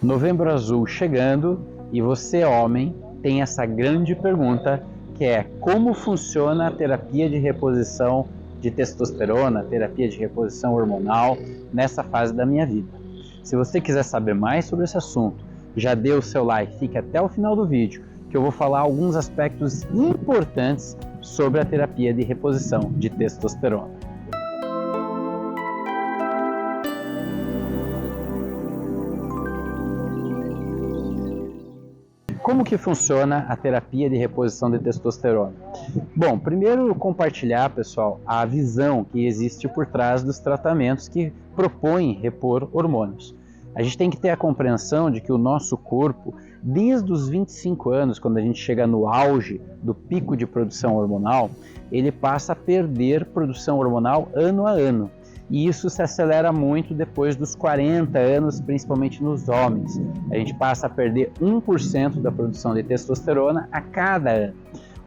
Novembro Azul chegando e você, homem, tem essa grande pergunta que é: como funciona a terapia de reposição de testosterona, terapia de reposição hormonal nessa fase da minha vida? Se você quiser saber mais sobre esse assunto, já dê o seu like, fique até o final do vídeo, que eu vou falar alguns aspectos importantes sobre a terapia de reposição de testosterona. Como que funciona a terapia de reposição de testosterona? Bom, primeiro compartilhar, pessoal, a visão que existe por trás dos tratamentos que propõem repor hormônios. A gente tem que ter a compreensão de que o nosso corpo, desde os 25 anos, quando a gente chega no auge do pico de produção hormonal, ele passa a perder produção hormonal ano a ano. E isso se acelera muito depois dos 40 anos, principalmente nos homens. A gente passa a perder 1% da produção de testosterona a cada ano.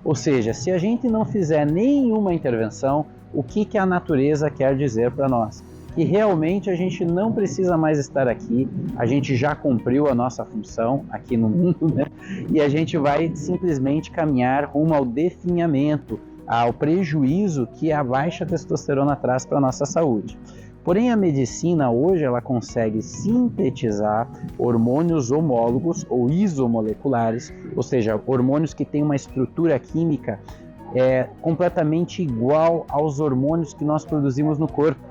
Ou seja, se a gente não fizer nenhuma intervenção, o que a natureza quer dizer para nós? Que realmente a gente não precisa mais estar aqui, a gente já cumpriu a nossa função aqui no mundo, né? E a gente vai simplesmente caminhar rumo ao definhamento, ao prejuízo que a baixa testosterona traz para a nossa saúde. Porém, a medicina hoje ela consegue sintetizar hormônios homólogos ou isomoleculares, ou seja, hormônios que têm uma estrutura química completamente igual aos hormônios que nós produzimos no corpo.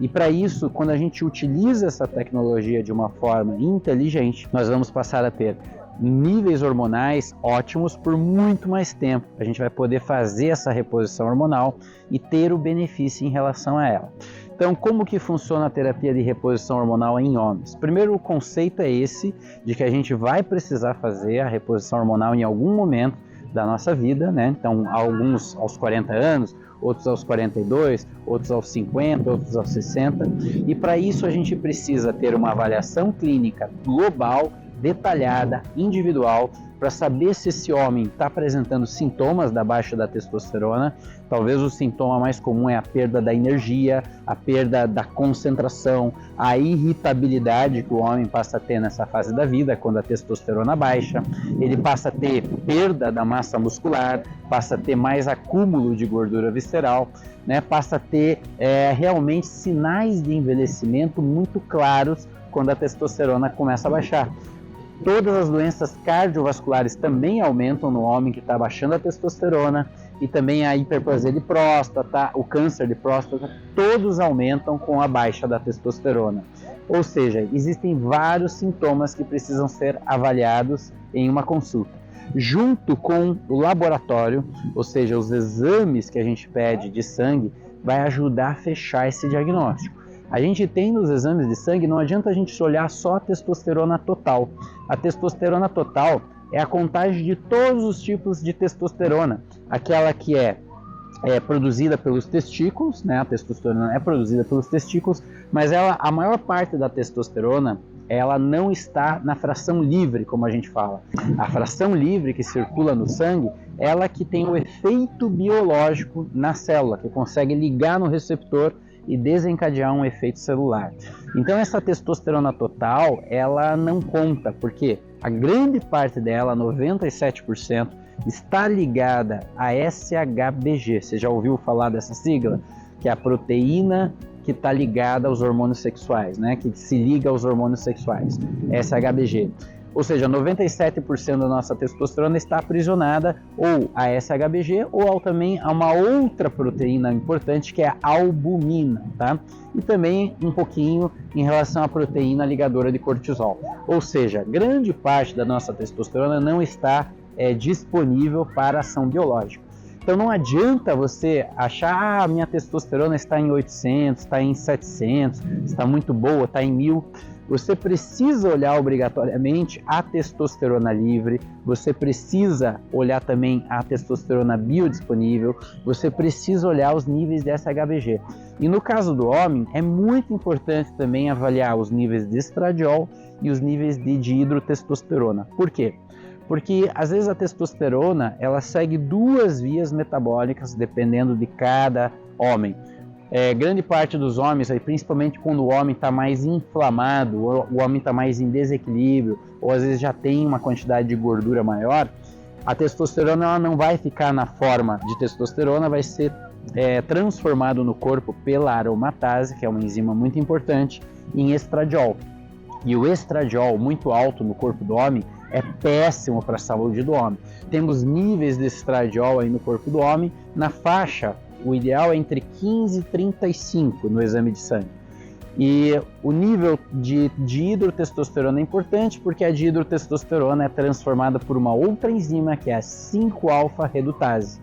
E para isso, quando a gente utiliza essa tecnologia de uma forma inteligente, nós vamos passar a ter níveis hormonais ótimos por muito mais tempo. A gente vai poder fazer essa reposição hormonal e ter o benefício em relação a ela. Então, como que funciona a terapia de reposição hormonal em homens? Primeiro, o conceito é esse, de que a gente vai precisar fazer a reposição hormonal em algum momento da nossa vida, né? Então, alguns aos 40 anos, outros aos 42, outros aos 50, outros aos 60. E para isso a gente precisa ter uma avaliação clínica global, detalhada, individual, para saber se esse homem está apresentando sintomas da baixa da testosterona. Talvez o sintoma mais comum é a perda da energia, a perda da concentração, a irritabilidade que o homem passa a ter nessa fase da vida, quando a testosterona baixa. Ele passa a ter perda da massa muscular, passa a ter mais acúmulo de gordura visceral, né? Passa a ter realmente sinais de envelhecimento muito claros quando a testosterona começa a baixar. Todas as doenças cardiovasculares também aumentam no homem que está baixando a testosterona, e também a hiperplasia de próstata, o câncer de próstata, todos aumentam com a baixa da testosterona. Ou seja, existem vários sintomas que precisam ser avaliados em uma consulta. Junto com o laboratório, ou seja, os exames que a gente pede de sangue, vai ajudar a fechar esse diagnóstico. A gente tem nos exames de sangue, não adianta a gente olhar só a testosterona total. A testosterona total é a contagem de todos os tipos de testosterona. Aquela que é produzida pelos testículos, né? A testosterona é produzida pelos testículos, mas a maior parte da testosterona, ela não está na fração livre, como a gente fala. A fração livre que circula no sangue, ela que tem o efeito biológico na célula, que consegue ligar no receptor e desencadear um efeito celular. Então essa testosterona total, ela não conta, porque a grande parte dela, 97%, está ligada a SHBG. Você já ouviu falar dessa sigla? Que é a proteína que está ligada aos hormônios sexuais, né? Que se liga aos hormônios sexuais, SHBG. Ou seja, 97% da nossa testosterona está aprisionada ou a SHBG ou também a uma outra proteína importante que é a albumina, tá? E também um pouquinho em relação à proteína ligadora de cortisol. Ou seja, grande parte da nossa testosterona não está disponível para ação biológica. Então não adianta você achar, minha testosterona está em 800, está em 700, está muito boa, está em 1000. Você precisa olhar obrigatoriamente a testosterona livre, você precisa olhar também a testosterona biodisponível, você precisa olhar os níveis de SHBG. E no caso do homem, é muito importante também avaliar os níveis de estradiol e os níveis de dihidrotestosterona. Por quê? Porque às vezes a testosterona ela segue duas vias metabólicas dependendo de cada homem. Grande parte dos homens, principalmente quando o homem está mais inflamado, o homem está mais em desequilíbrio, ou às vezes já tem uma quantidade de gordura maior, a testosterona ela não vai ficar na forma de testosterona, vai ser transformado no corpo pela aromatase, que é uma enzima muito importante, em estradiol. E o estradiol muito alto no corpo do homem é péssimo para a saúde do homem. Temos níveis de estradiol aí no corpo do homem na faixa, o ideal é entre 15 e 35 no exame de sangue. E o nível de dihidrotestosterona é importante porque a dihidrotestosterona é transformada por uma outra enzima que é a 5-alfa-redutase.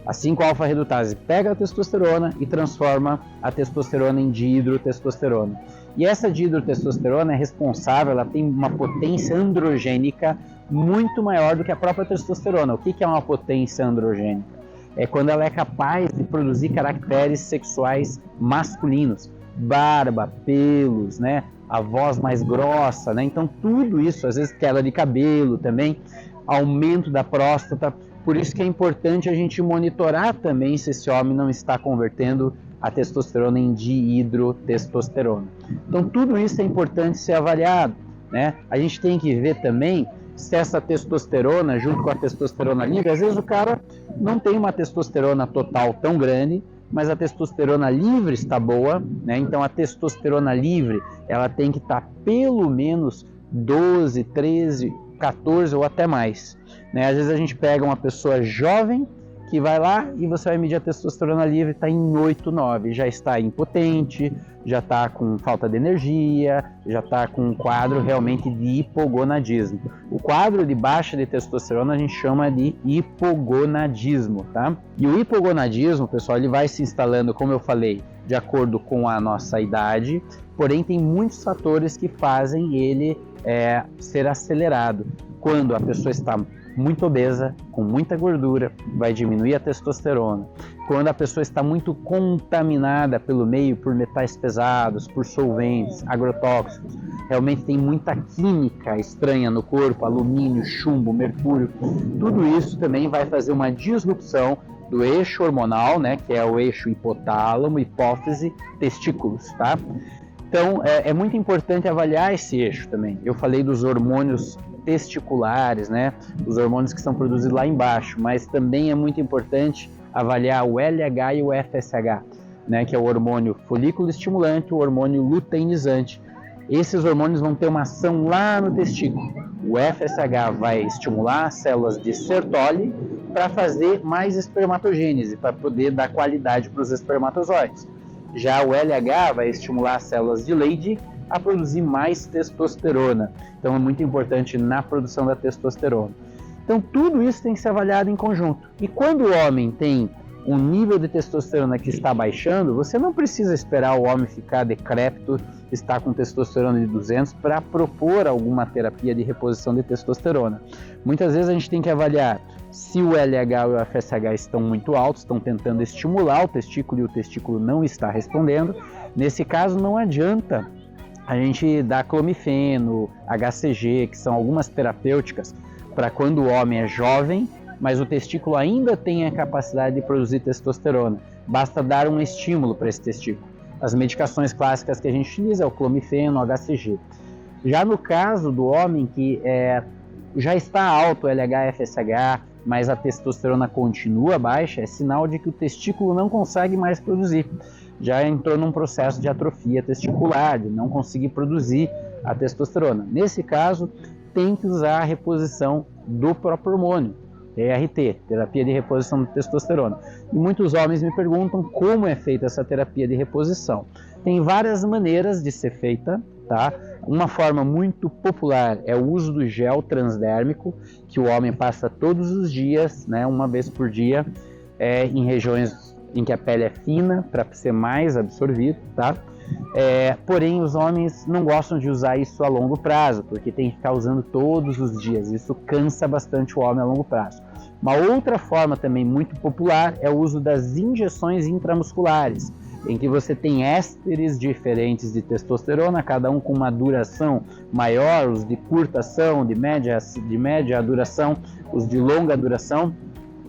A 5-alfa-redutase pega a testosterona e transforma a testosterona em dihidrotestosterona. E essa dihidrotestosterona é responsável, ela tem uma potência androgênica muito maior do que a própria testosterona. O que é uma potência androgênica? É quando ela é capaz de produzir caracteres sexuais masculinos, barba, pelos, né? A voz mais grossa, né? Então tudo isso, às vezes queda de cabelo também, aumento da próstata. Por isso que é importante a gente monitorar também se esse homem não está convertendo a testosterona em dihidrotestosterona. Então tudo isso é importante ser avaliado, né? A gente tem que ver também se essa testosterona, junto com a testosterona livre, às vezes o cara não tem uma testosterona total tão grande, mas a testosterona livre está boa, né? Então a testosterona livre, ela tem que estar pelo menos 12, 13, 14 ou até mais, né? Às vezes a gente pega uma pessoa jovem que vai lá e você vai medir a testosterona livre, está em 8, 9, já está impotente, já está com falta de energia, já está com um quadro realmente de hipogonadismo. O quadro de baixa de testosterona a gente chama de hipogonadismo, tá? E o hipogonadismo, pessoal, ele vai se instalando, como eu falei, de acordo com a nossa idade, porém tem muitos fatores que fazem ele ser acelerado. Quando a pessoa está muito obesa, com muita gordura, vai diminuir a testosterona. Quando a pessoa está muito contaminada pelo meio por metais pesados, por solventes, agrotóxicos, realmente tem muita química estranha no corpo, alumínio, chumbo, mercúrio, tudo isso também vai fazer uma disrupção do eixo hormonal, né, que é o eixo hipotálamo, hipófise, testículos, tá? Então, é muito importante avaliar esse eixo também. Eu falei dos hormônios testiculares, né? Os hormônios que são produzidos lá embaixo, mas também é muito importante avaliar o LH e o FSH, né? Que é o hormônio folículo estimulante, o hormônio luteinizante. Esses hormônios vão ter uma ação lá no testículo. O FSH vai estimular as células de Sertoli para fazer mais espermatogênese, para poder dar qualidade para os espermatozoides. Já o LH vai estimular as células de Leydig a produzir mais testosterona. Então é muito importante na produção da testosterona. Então tudo isso tem que ser avaliado em conjunto. E quando o homem tem um nível de testosterona que está baixando, você não precisa esperar o homem ficar decrépito, estar com testosterona de 200 para propor alguma terapia de reposição de testosterona. Muitas vezes a gente tem que avaliar se o LH e o FSH estão muito altos, estão tentando estimular o testículo e o testículo não está respondendo. Nesse caso não adianta a gente dá clomifeno, HCG, que são algumas terapêuticas para quando o homem é jovem, mas o testículo ainda tem a capacidade de produzir testosterona. Basta dar um estímulo para esse testículo. As medicações clássicas que a gente utiliza é o clomifeno, o HCG. Já no caso do homem que já está alto o LH, FSH, mas a testosterona continua baixa, é sinal de que o testículo não consegue mais produzir. Já entrou num processo de atrofia testicular, de não conseguir produzir a testosterona. Nesse caso, tem que usar a reposição do próprio hormônio, TRT, terapia de reposição de testosterona. E muitos homens me perguntam como é feita essa terapia de reposição. Tem várias maneiras de ser feita, tá? Uma forma muito popular é o uso do gel transdérmico, que o homem passa todos os dias, né, uma vez por dia, em regiões em que a pele é fina, para ser mais absorvido, tá? Porém, os homens não gostam de usar isso a longo prazo, porque tem que ficar usando todos os dias. Isso cansa bastante o homem a longo prazo. Uma outra forma também muito popular é o uso das injeções intramusculares, em que você tem ésteres diferentes de testosterona, cada um com uma duração maior, os de curta ação, de média duração, os de longa duração,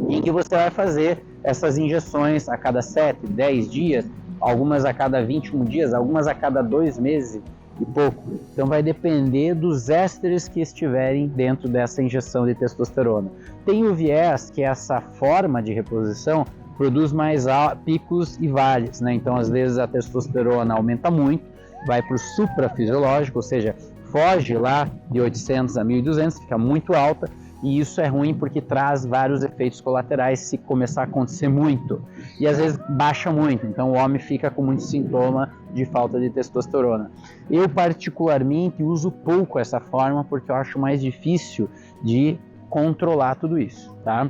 em que você vai fazer essas injeções a cada 7, 10 dias, algumas a cada 21 dias, algumas a cada 2 meses e pouco. Então vai depender dos ésteres que estiverem dentro dessa injeção de testosterona. Tem o viés, que é essa forma de reposição, produz mais picos e vales, né? Então às vezes a testosterona aumenta muito, vai para o suprafisiológico, ou seja, foge lá de 800 a 1.200, fica muito alta, e isso é ruim porque traz vários efeitos colaterais se começar a acontecer muito. E às vezes baixa muito, então o homem fica com muito sintoma de falta de testosterona. Eu particularmente uso pouco essa forma porque eu acho mais difícil de controlar tudo isso, tá?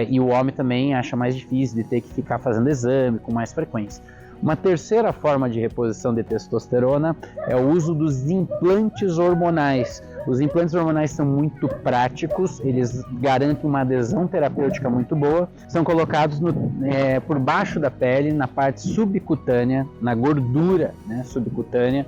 E o homem também acha mais difícil de ter que ficar fazendo exame com mais frequência. Uma terceira forma de reposição de testosterona é o uso dos implantes hormonais. Os implantes hormonais são muito práticos, eles garantem uma adesão terapêutica muito boa. São colocados por baixo da pele, na parte subcutânea, na gordura, né, subcutânea.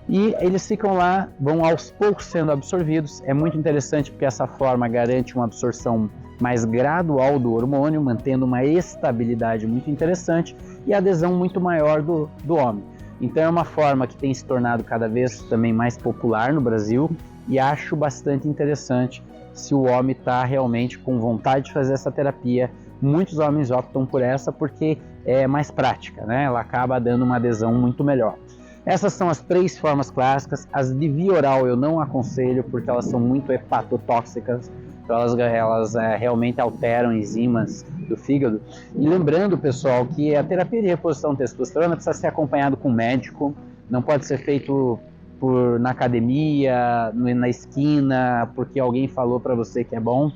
E eles ficam lá, vão aos poucos sendo absorvidos. É muito interessante porque essa forma garante uma absorção mais gradual do hormônio, mantendo uma estabilidade muito interessante e adesão muito maior do homem. Então é uma forma que tem se tornado cada vez também mais popular no Brasil e acho bastante interessante se o homem está realmente com vontade de fazer essa terapia. Muitos homens optam por essa porque é mais prática, né? Ela acaba dando uma adesão muito melhor. Essas são as 3 formas clássicas. As de via oral eu não aconselho porque elas são muito hepatotóxicas, então elas realmente alteram enzimas do fígado. E lembrando, pessoal, que a terapia de reposição de testosterona precisa ser acompanhado com um médico, não pode ser feito na academia, na esquina, porque alguém falou para você que é bom.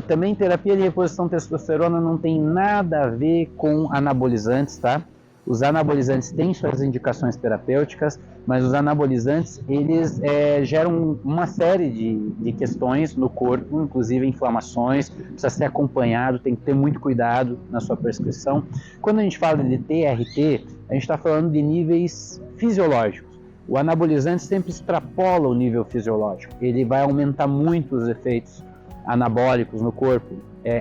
Também terapia de reposição de testosterona não tem nada a ver com anabolizantes, tá? Os anabolizantes têm suas indicações terapêuticas, mas os anabolizantes eles geram uma série de questões no corpo, inclusive inflamações, precisa ser acompanhado, tem que ter muito cuidado na sua prescrição. Quando a gente fala de TRT, a gente está falando de níveis fisiológicos. O anabolizante sempre extrapola o nível fisiológico, ele vai aumentar muito os efeitos anabólicos no corpo,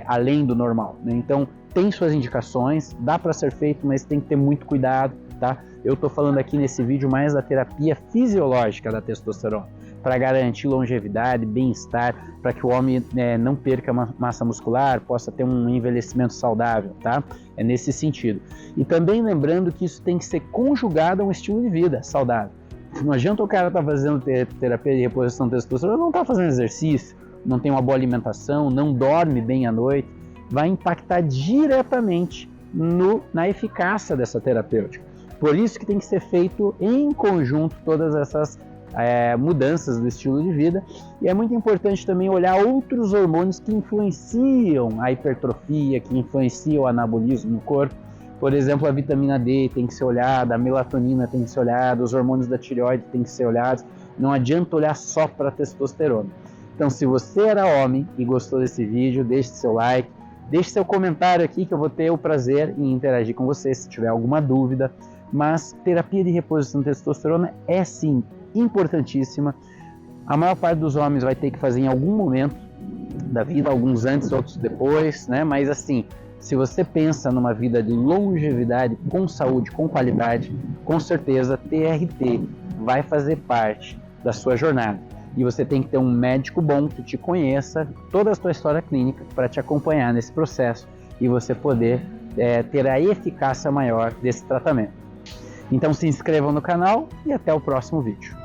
além do normal, né? Então, tem suas indicações, dá para ser feito, mas tem que ter muito cuidado, tá? Eu estou falando aqui nesse vídeo mais da terapia fisiológica da testosterona, para garantir longevidade, bem-estar, para que o homem não perca massa muscular, possa ter um envelhecimento saudável, tá? É nesse sentido. E também lembrando que isso tem que ser conjugado a um estilo de vida saudável. Não adianta o cara estar fazendo terapia de reposição de testosterona, não está fazendo exercício, não tem uma boa alimentação, não dorme bem à noite, vai impactar diretamente na eficácia dessa terapêutica. Por isso que tem que ser feito em conjunto todas essas mudanças do estilo de vida. E é muito importante também olhar outros hormônios que influenciam a hipertrofia, que influenciam o anabolismo no corpo. Por exemplo, a vitamina D tem que ser olhada, a melatonina tem que ser olhada, os hormônios da tireoide tem que ser olhados. Não adianta olhar só para a testosterona. Então, se você era homem e gostou desse vídeo, deixe seu like, deixe seu comentário aqui que eu vou ter o prazer em interagir com você se tiver alguma dúvida. Mas terapia de reposição de testosterona é sim importantíssima. A maior parte dos homens vai ter que fazer em algum momento da vida, alguns antes, outros depois, né? Mas assim, se você pensa numa vida de longevidade, com saúde, com qualidade, com certeza TRT vai fazer parte da sua jornada. E você tem que ter um médico bom que te conheça toda a sua história clínica para te acompanhar nesse processo e você poder ter a eficácia maior desse tratamento. Então se inscrevam no canal e até o próximo vídeo.